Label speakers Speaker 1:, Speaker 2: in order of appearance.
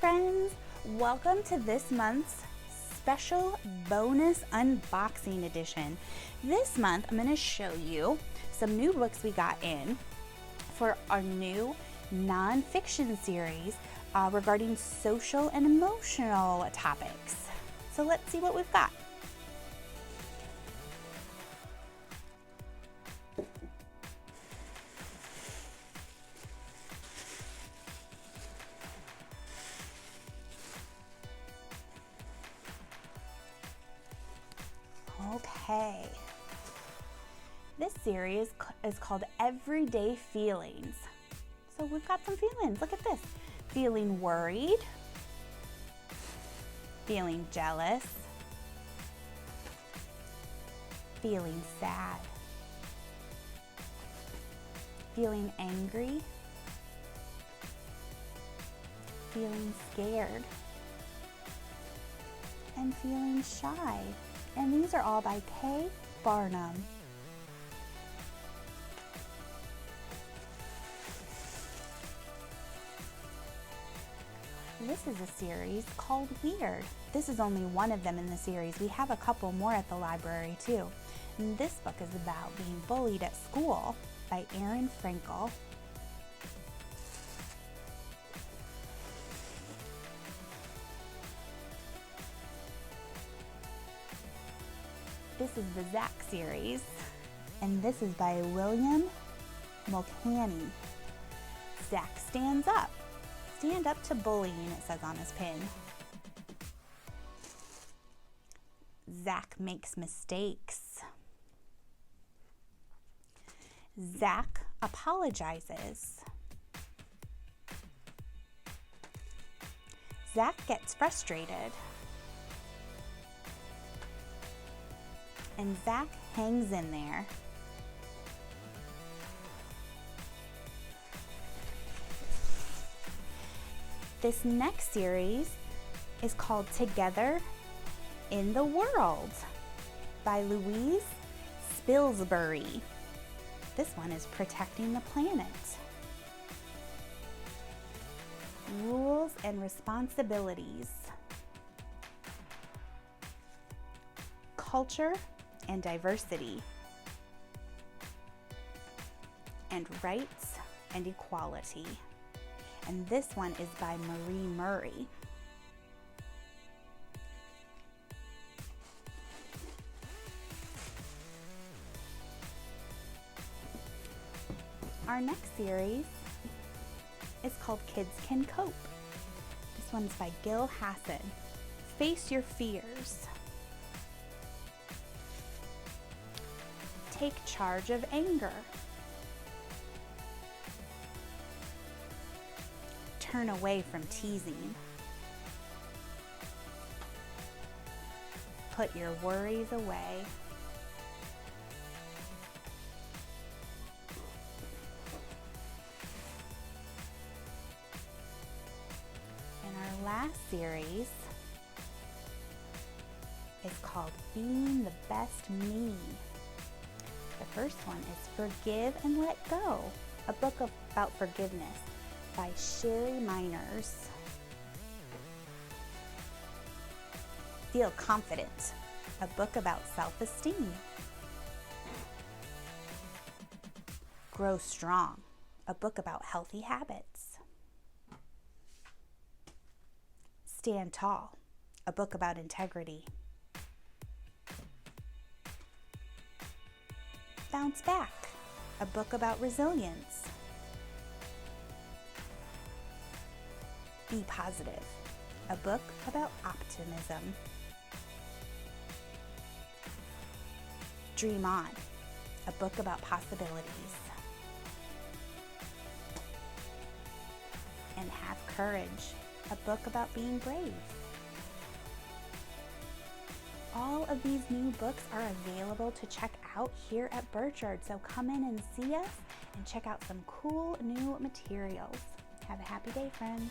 Speaker 1: friends, welcome to this month's special bonus unboxing edition. This month I'm going to show you some new books we got in for our new nonfiction series regarding social and emotional topics. So let's see what we've got. Okay, this series is called Everyday Feelings. So we've got some feelings. Look at this. Feeling worried, feeling jealous, feeling sad, feeling angry, feeling scared, and feeling shy. And these are all by Kay Barnum. This is a series called Weird. This is only one of them in the series. We have a couple more at the library too. And this book is about being bullied at school by Erin Frankel. This is the Zach series, and this is by William Mulcahy. Zach stands up. Stand up to bullying, it says on his pin. Zach makes mistakes. Zach apologizes. Zach gets frustrated. And Zach hangs in there. This next series is called Together in the World by Louise Spilsbury. This one is protecting the planet. Rules and responsibilities. Culture and diversity. And rights and equality. And this one is by Marie Murray. Our next series is called Kids Can Cope. This one's by Gil Hassan. Face your fears. Take charge of anger. Turn away from teasing. Put your worries away. And our last series is called Being the Best Me. The first one is Forgive and Let Go, a book about forgiveness by Sherry Miners. Feel Confident, a book about self-esteem. Grow Strong, a book about healthy habits. Stand Tall, a book about integrity. Bounce Back, a book about resilience. Be Positive, a book about optimism. Dream On, a book about possibilities. And Have Courage, a book about being brave. All of these new books are available to check out here at Burchard, so come in and see us and check out some cool new materials. Have a happy day, friends.